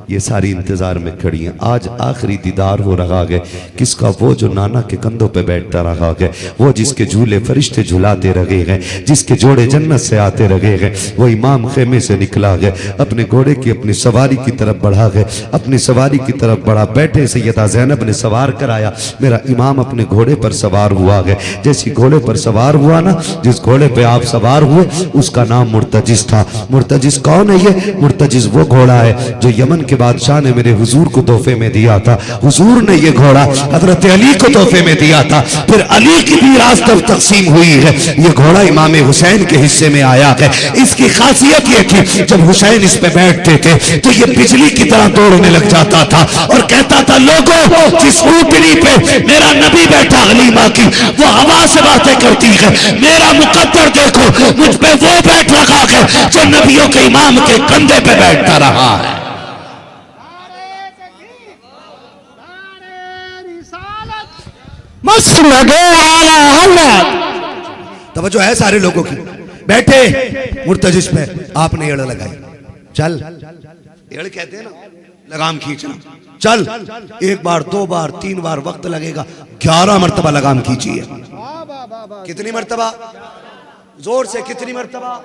ये सारी इंतजार में खड़ी हैं। आज आखिरी दीदार हो रहा है किसका? वो जो नाना के कंधों पे बैठता रहा है, वो जिसके झूले फरिश्ते झुलाते रहे हैं, जिसके जोड़े जन्नत से आते रहे हैं। वो इमाम खेमे से निकला है, अपने घोड़े की अपनी सवारी की तरफ बढ़ा है, अपनी सवारी की तरफ बढ़ा। बैठे सैयदा ज़ैनब ने सवार कराया, मेरा इमाम अपने घोड़े पर सवार हुआ है। जैसी घोड़े पर सवार हुआ ना, जिस घोड़े पे आप सवार हुए उसका नाम मुर्तजिज था। मुर्तजिज कौन है? ये मुर्तजिज वो घोड़ा है जो यमन के बादशाह ने मेरे हुजूर को तोहफे में दिया था। हुजूर ने ये घोड़ा हजरत अली को तोहफे में दिया था, फिर अली की भी रास्ते तकसीम हुई है। ये घोड़ा इमाम हुसैन के हिस्से में आया है। इसकी खासियत ये थी जब हुसैन इस पे बैठते थे तो ये बिजली की तरह दौड़ने लग जाता था और कहता था लोगों जिस ऊंटनी पे मेरा नबी बैठा हलीमा की, वो हवा से बातें करती है। मेरा मुकद्दर देखो, मुझ पे वो बैठ रखा है जो नबियों के इमाम के कंधे पे बैठता रहा है। मस्त लगे तवज्जो है सारे लोगों की। बैठे मुर्तजिज पे, आपने एड़ लगाई, चल, एड़ कहते हैं ना लगाम खींचना, चल, एक बार, दो बार, तीन बार, वक्त लगेगा, 11 मरतबा लगाम खींचिए। कितनी मरतबा? जोर से, कितनी मरतबा?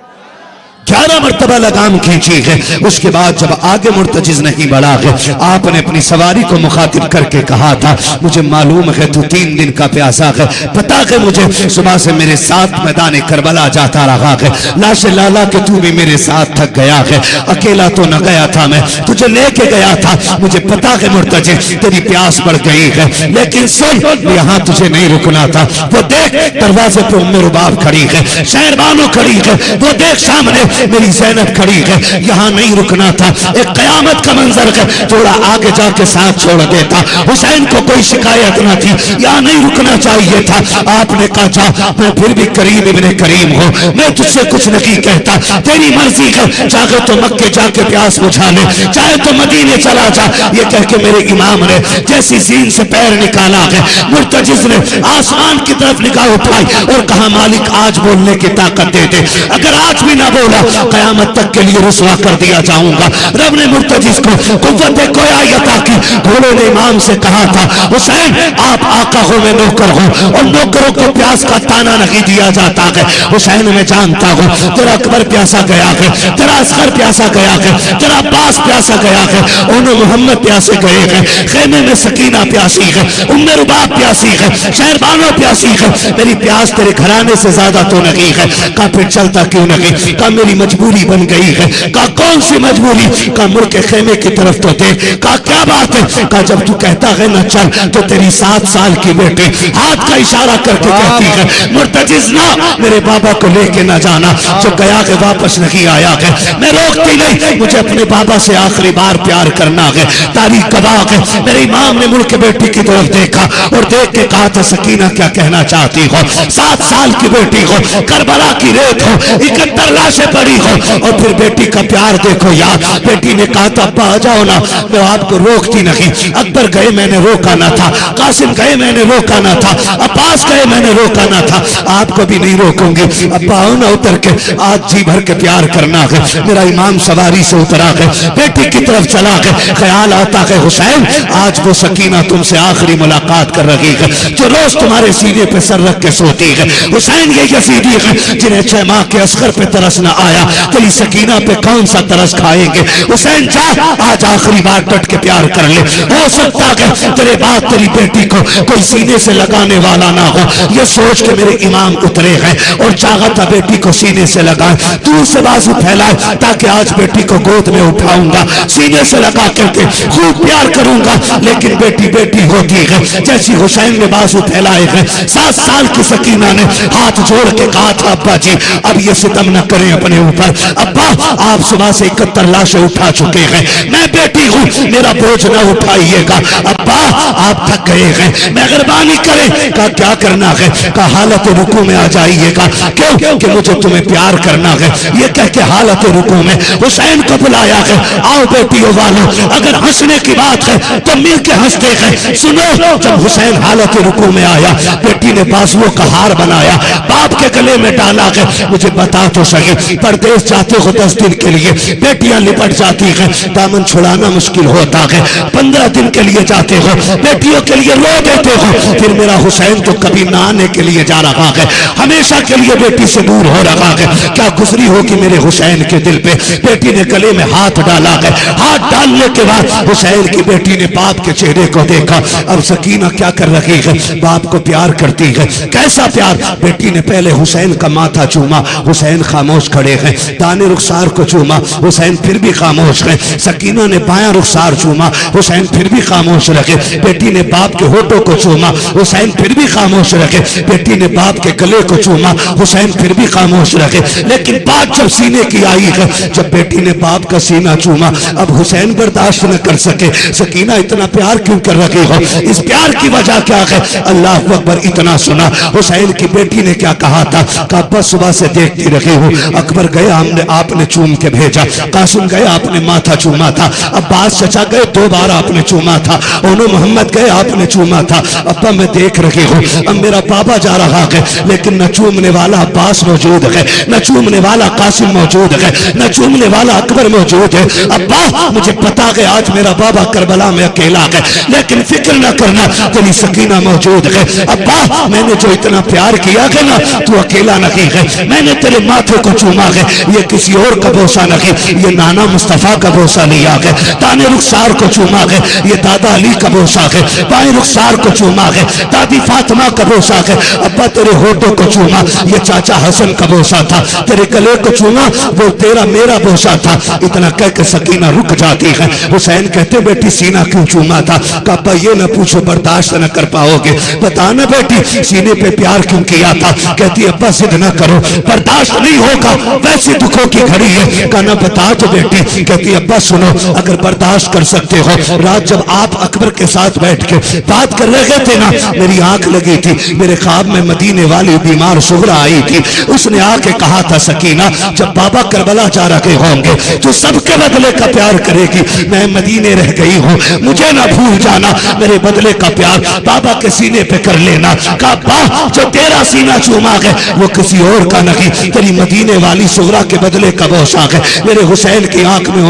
11 मरतबा लगाम खींची है। उसके बाद जब आगे मुर्तजिज नहीं बढ़ा है, आपने अपनी सवारी को मुखातिब करके कहा था, मुझे मालूम है तू 3 दिन का प्यासा है, पता है मुझे सुबह से मेरे साथ मैदान करबला जाता रहा है, लाश लाला के तू भी मेरे साथ थक गया है, अकेला तो न गया था, मैं तुझे लेके गया था, मुझे पता है मुर्तजिज तेरी प्यास बढ़ गई है, लेकिन सुन, यहाँ तुझे नहीं रुकना था। वो देख दरवाजे पे उम्मे रुबाब खड़ी है, शहरबानो खड़ी है, वो देख सामने मेरी ज़ैनब खड़ी है, यहाँ नहीं रुकना था। एक कयामत का मंजर है, थोड़ा आगे जाके साथ छोड़ देता, हुसैन को कोई शिकायत ना थी, यहाँ नहीं रुकना चाहिए था। आपने कहा जा, मैं फिर भी करीम इब्ने करीम हूँ, मैं तुझसे कुछ नहीं कहता, तेरी मर्जी है, चाहे तो मक्के जाके प्यास बुझा ले, चाहे तो मदीने चला जा। ये कह के मेरे इमाम ने जैसी जीन से पैर निकाला है, मुर्तजिज ने आसमान की तरफ निगाह उठाई और कहा, मालिक आज बोलने की ताकत दे दे, अगर आज भी ना बोला कयामत तक के लिए रुसवा कर दिया जाऊंगा। रब ने मुर्तजिज को कुव्वत गोया अता की। घोड़े ने इमाम से कहा था, हुसैन आप आका हो, मैं नौकर हूं, और नौकरों को प्यास का ताना नहीं दिया जाता है। हुसैन मैं जानता हूं, तेरा अकबर प्यासा गया है, तेरा असगर प्यासा गया है, तेरा अब्बास प्यासा गया है, उन्होंने मोहम्मद प्यासे गए हैं, खेमे में सकीना प्यासी है, उम्मे रुबाब प्यासी है, शहरबानो प्यासी है, मेरी प्यास तेरे घराने से ज्यादा तो नहीं है। का फिर चलता क्यों नहीं? का मेरी मजबूरी बन गई है। का कौन सी मजबूरी? का मुल्क के खेमे की तरफ तो देख। का क्या बात है? का जब तू कहता है ना चल, तो तेरी 7 साल की बेटी हाथ का इशारा करके कहती है, मुर्तजिज ना, मेरे बाबा को लेके ना जाना, जो गया है वापस नहीं आया है। मैं रोकती नहीं, मुझे अपने बाबा से आखिरी बार प्यार करना है, तारीख कबा है। मेरे इमाम ने मुल्क के बेटी की तरफ देखा और देख के कहा था, सकीना क्या कहना चाहती हो? 7 साल की बेटी हो, करबला की रेत हो, 71 लाशें पड़ी हो, और फिर बेटी का प्यार देखो यार। बेटी ने कहा था, अब्बा आ जाओ ना, मैं आपको रोकती नहीं। अकबर गए मैंने रोका ना था, कासिम गए मैंने रोका ना था, अब्बास गए मैंने रोका ना था, आपको भी नहीं रोकूंगी। अब्बा आओ ना उतर के, आज जी भर के प्यार करना है। मेरा इमाम सवारी से उतरा है, बेटी की तरफ चला है, ख्याल आता है, हुसैन आज वो सकीना तुमसे आखिरी मुलाकात कर रही है, जो रोज तुम्हारे सीने पे सर रख के सोती है। हुसैन ये यजीदी है जिन्हें 6 माह के असगर पे तरस न आया, तेरी सकीना पे कौन सा तरस खाएंगे? हुसैन जा, आज आखिरी बार डट के प्यार कर ले। हो सकता है तेरे बाद तेरी बेटी को कोई सीने से लगाने वाला ना हो, ये सोच के मेरे इमाम उतरे हैं और चाहा था बेटी को सीने से लगाए, दूर से बाजू फैलाए, ताकि आज बेटी को गोद में उठाऊंगा, सीने से लगा करके खूब प्यार करूंगा। लेकिन बेटी बेटी होती है, जैसी हुसैन ने बाजू फैलाए हैं, 7 साल की सकीना ने हाथ जोड़ के कहा था, अब्बा जी अब ये सितम न करें अपने ऊपर, अब्बा आप सुबह से 71 लाशें उठा चुके हैं, मैं बेटी हूँ, मेरा बोझ न उठाइएगा, अब्बा आप थक गए हैं, मेहरबानी करें। का क्या करना है? का हालत रुकू में आ जाइएगा। क्यों? कि मुझे तुम्हें प्यार करना है। ये कह के हालत रुकू में हुसैन को बुलाया है, आओ बेटियों वालों, अगर हंसने की बात है तो मिल के हंसते हैं। सुनो, जब हुसैन हालत रुकू में आया, बेटी ने बाजुओं का हार बनाया, बाप के गले में डाला है। मुझे बता तो सही, परदेश जाते हो 10 दिन के लिए, बेटियां लिपट जाती हैं, दामन छुड़ाना मुश्किल होता है। 15 दिन के लिए जाते हो, बेटियों के लिए रो देते हो, फिर मेरा हुसैन तो कभी ना आने के लिए जा रहा है, हमेशा के लिए बेटी से दूर हो रहा है। क्या गुजरी होगी मेरे हुसैन के दिल पे? बेटी ने गले में हाथ डाला है, हाथ डालने के बाद हुसैन की बेटी ने बाप के चेहरे को देखा। अब सकीना क्या कर रही है? बाप को प्यार करती है। कैसा प्यार? बेटी ने पहले हुसैन का माथा चूमा, हुसैन खामोश खड़े हैं, दाने रुखसार को चूमा, हुसैन फिर भी खामोश है। सकीना ने बायां रुखसार चूमा, हुसैन फिर भी खामोश रखे। बेटी ने बाप के होठों को चूमा, हुसैन फिर भी खामोश रखे। बेटी ने बाप के गले को चूमा, हुसैन फिर भी खामोश रखे। लेकिन बात जब सीने की आई है, जब बेटी ने बाप का सीना चूमा, अब हुसैन बर्दाश्त न कर सके। सकीना इतना प्यार क्यों कर रही हो? इस प्यार की वजह क्या है? अल्लाह अकबर। इतना सुना, हुसैन की बेटी ने क्या कहा था? कहा बस सुबह से देखती रही हूँ, अकबर उमर गए आपने चूम के भेजा, कासिम गए आपने माथा चूमा था, अब्बास चचा गए 2 बार आपने चूमा था, ओनो मोहम्मद गए आपने चूमा था। अब्बा मैं देख रही हूँ अब मेरा बाबा जा रहा है, लेकिन न चूमने वाला अब्बास मौजूद है, न चूमने वाला कासिम मौजूद है, न चूमने वाला अकबर मौजूद है। अब्बा मुझे पता है आज मेरा बाबा करबला में अकेला है, लेकिन फिक्र न करना तेरी सकीना मौजूद है। अब्बा मैंने जो इतना प्यार किया है ना, तू अकेला नहीं है, मैंने तेरे माथे को चूमा है, ये किसी और का बोसा नहीं, ये नाना मुस्तफा का बोसा लिया है। दाने रुखसार को चूमा है, ये दादा अली का बोसा है। बाएं रुखसार को चूमा है, दादी फातिमा का बोसा है। अब्बा तेरे होठों को चूमा, ये चाचा हसन का बोसा था। तेरे गले को चूमा, वो तेरा मेरा बोसा था। इतना कह के सकीना रुक जाती है। हुसैन कहते बेटी सीना क्यों चूमा था? अब्बा ये न पूछो, बर्दाश्त न कर पाओगे, बताना बेटी सीने पे प्यार क्यों किया था? कहती अब्बा जिद न करो, बर्दाश्त नहीं होगा, वैसे दुखों की घड़ी है। कहना बता तो बेटी। कहती अब्बा सुनो, अगर बर्दाश्त कर सकते हो, रात जब आप अकबर के साथ बैठ के बात कर रहे थे ना, मेरी आंख लगी थी, मेरे ख्वाब में मदीने वाली बीमार सुगरा आई थी। उसने आके कहा था सकीना जब बाबा करबला जा रहे होंगे तो सबके बदले का प्यार करेगी। मैं मदीने रह गई हूँ, मुझे ना भूल जाना, मेरे बदले का प्यार बाबा के सीने पे कर लेना। कहा जो तेरा सीना चूमा है वो किसी और का नहीं, तेरी मदीने वाली सुगरा के बदले का बोसा है। मेरे हुसैन की आंख में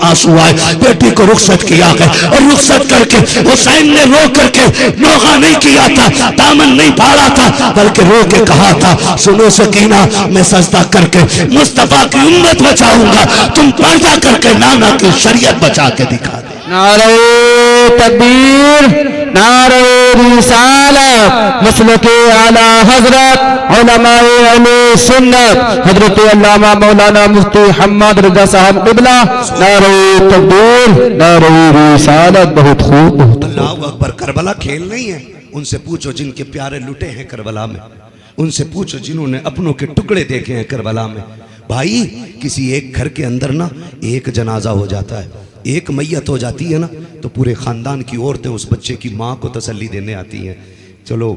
आंसू आए, बेटी को रुखसत किया है, और रुखसत करके हुसैन ने रो करके नोहा नहीं किया था, दामन नहीं फाड़ा था, बल्कि रो के कहा था सुनो सकीना, मैं सजदा करके मुस्तफा की उम्मत बचाऊंगा, तुम पर्दा करके नाना की शरीयत बचा के दिखा दे। नारे तकबीर, नारे रिसालत, मसलके आला हजरत उलमाए अहले सुन्नत हजरत अल्लामा मौलाना मुफ्ती हम्मद रजा साहब क़िबला। नारे तकबीर, नारे रिसालत। बहुत खूब, बहुत अल्लाहु अकबर। करबला खेल नहीं है, उनसे पूछो जिनके प्यारे लुटे हैं करबला में, उनसे पूछो जिन्होंने अपनों के टुकड़े देखे हैं करबला में। भाई किसी एक घर के अंदर ना एक जनाजा हो जाता है, एक मैयत हो जाती है ना, तो पूरे खानदान की औरतें उस बच्चे की माँ को तसल्ली देने आती हैं, चलो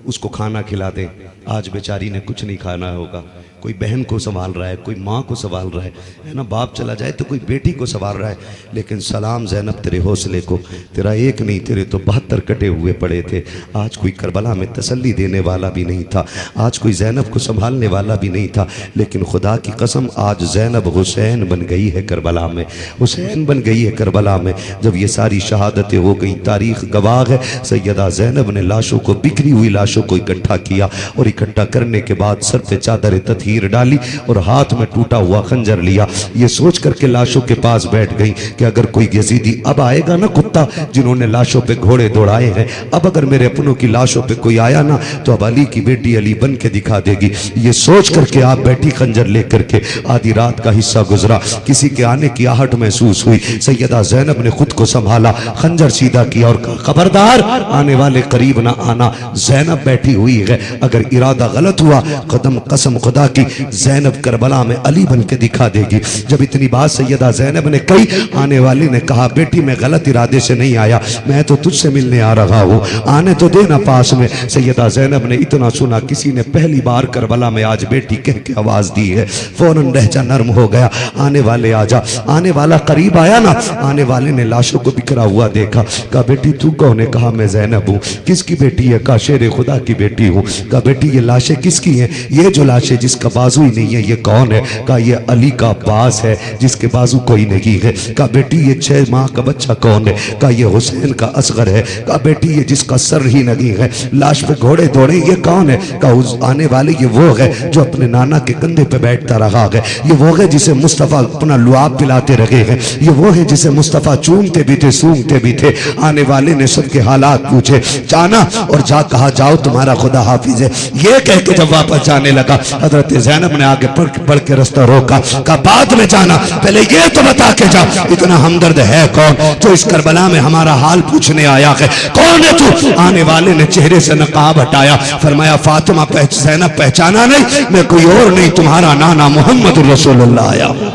उसको खाना खिला दें, आज बेचारी ने कुछ नहीं खाना होगा। कोई बहन को संभाल रहा है, कोई माँ को संभाल रहा है ना, बाप चला जाए तो कोई बेटी को संभाल रहा है। लेकिन सलाम ज़ैनब तेरे हौसले को, तेरा एक नहीं तेरे तो 72 कटे हुए पड़े थे। आज कोई करबला में तसल्ली देने वाला भी नहीं था, आज कोई ज़ैनब को संभालने वाला भी नहीं था। लेकिन खुदा की कसम आज ज़ैनब हुसैन बन गई है करबला में, हुसैन बन गई है करबला में। जब ये सारी शहादतें हो गई, तारीख गवाह है, सैयदा ज़ैनब ने लाशों को, बिखरी हुई लाशों को इकट्ठा किया, और इकट्ठा करने के बाद सर पे चादर तथी डाली और हाथ में टूटा हुआ खंजर लिया। ये सोच करके लाशों के पास बैठ गई कि अगर कोई यजीदी अब आएगा ना, कुत्ता जिन्होंने लाशों पे घोड़े दौड़ाए हैं, अब अगर मेरे अपनों की लाशों पे कोई आया ना तो अब अली की बेटी अली बन के दिखा देगी। ये सोच करके आप बैठी खंजर लेकर के। आधी रात का हिस्सा गुजरा, किसी के आने की आहट महसूस हुई, सैयदा ज़ैनब ने खुद को संभाला, खंजर सीधा किया और कहा खबरदार आने वाले करीब ना आना। ज़ैनब बैठी हुई है, अगर इरादा गलत हुआ कदम कसम खुदा की ज़ैनब करबला में अली बन के दिखा देगी। जब इतनी बात सैयदा ज़ैनब ने कही, आने वाली ने कहा बेटी मैं गलत इरादे से नहीं आया, मैं तो तुझसे मिलने आ रहा हूँ, आने तो देना पास में। सैयदा ज़ैनब ने इतना सुना, किसी ने पहली बार करबला में आज बेटी कह के आवाज़ दी है, फौरन लहजा नर्म हो गया, आने वाले आजा। आने वाला करीब आया ना, आने वाले ने लाशों को बिखरा हुआ देखा, कहा बेटी तू कौन है? कहा मैं ज़ैनब हूँ। किसकी बेटी है? कहा शेर खुदा की बेटी हूँ। कहा बेटी ये लाशें किसकी हैं? ये जो लाशें जिसका बाजू ही नहीं है ये कौन है? कहा ये अली का अब्बास है जिसके बाजू कोई नहीं है। कहा बेटी ये 6 माह का बच्चा कौन है? कहा ये हुसैन का असगर है। कहा बेटी ये जिसका सर ही नहीं है, लाश पे घोड़े दौड़े, ये कौन है? कहा आने वाले ये वो है जो अपने नाना के कंधे पे बैठता रहा है, ये वो है जिसे मुस्तफ़ा अपना लुआब पिलाते रहे हैं, ये वो है जिसे मुस्तफ़ा चूमते भी थे सूंघते भी थे। आने वाले ने सबके हालात पूछे, जाना और जा कहा जाओ तुम्हारा खुदा हाफिज है। ये कह के जब वापस जाने लगा, हजरत ज़ैनब ने आगे बढ़ के रास्ता रोका, कहा बाद में जाना, पहले ये तो बता के जा इतना हमदर्द है कौन जो इस करबला में हमारा हाल पूछने आया है? कौन है तू? आने वाले ने चेहरे से नकाब हटाया, फरमाया फातिमा ज़ैनब पहचाना नहीं, मैं कोई और नहीं तुम्हारा नाना मोहम्मद रसूलुल्लाह आया हूं।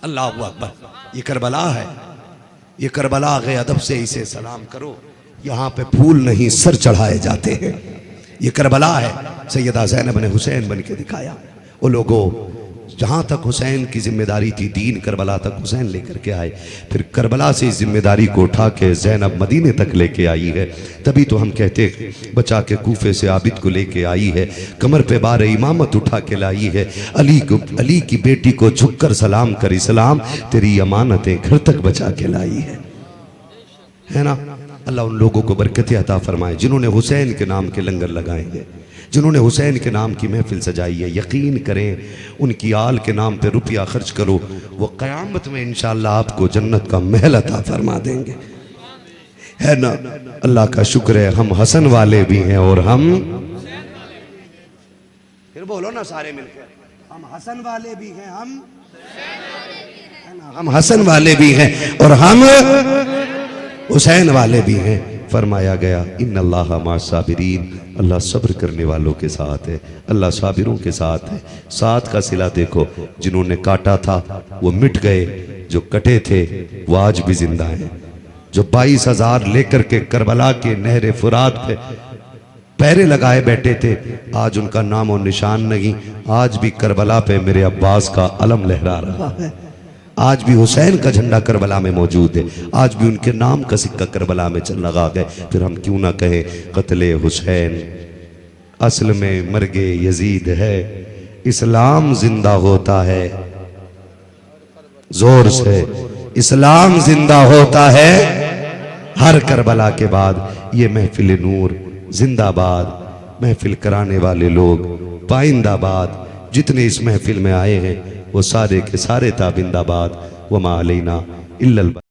अल्लाह अकबर। ये करबला है, ये करबला है, अदब से इसे सलाम करो। यहाँ पे फूल नहीं सर चढ़ाए जाते हैं, ये करबला है। सैयदा ज़ैनब ने हुसैन बन के दिखाया, वो लोगों, जहाँ तक हुसैन की जिम्मेदारी थी दीन, करबला तक हुसैन लेकर के आए। फिर करबला से इस जिम्मेदारी को उठा के ज़ैनब मदीने तक लेके आई है। तभी तो हम कहते बचा के कूफे से आबिद को लेके आई है, कमर पे बार इमामत उठा के लाई है। अली की बेटी को झुककर सलाम कर इस्लाम, तेरी अमानतें घर तक बचा के लाई है ना। अल्लाह उन लोगों को बरकतें अता फरमाए जिन्होंने हुसैन के नाम के लंगर लगाएंगे, जिन्होंने हुसैन के नाम की महफिल सजाई है। यकीन करें उनकी आल के नाम पे रुपया खर्च करो, वो क़यामत में इंशाअल्लाह आपको जन्नत का महल अता फरमा देंगे, है ना। अल्लाह का शुक्र है हम हसन वाले भी हैं और हम, फिर बोलो ना सारे मिलकर, हम हसन वाले भी हैं, हम हसन वाले भी हैं और हम हुसैन वाले भी हैं। फरमाया गया इन्नल्लाह मा'as-साबिरीन, अल्लाह सब्र करने वालों के साथ है, अल्लाह साबिरों के साथ है। साथ का सिला देखो, जिन्होंने काटा था वो मिट गए, जो कटे थे वो आज भी जिंदा हैं। जो 22,000 लेकर के करबला के नहर फुरात पे पैरे लगाए बैठे थे, आज उनका नाम और निशान नहीं। आज भी करबला पे मेरे अब्बास का अलम लहरा रहा है, आज भी हुसैन का झंडा करबला में मौजूद है, आज भी उनके नाम का सिक्का करबला में चल लगा गए। फिर हम क्यों ना कहें कत्ले हुसैन असल में मर्गे यजीद है, इस्लाम जिंदा होता है जोर से, इस्लाम जिंदा होता है हर करबला के बाद। ये महफिल नूर जिंदाबाद, महफिल कराने वाले लोग पाइंदाबाद, जितने इस महफिल में आए हैं वो सारे के सारे ताबिंदाबाद। वमा अलैना इल्लल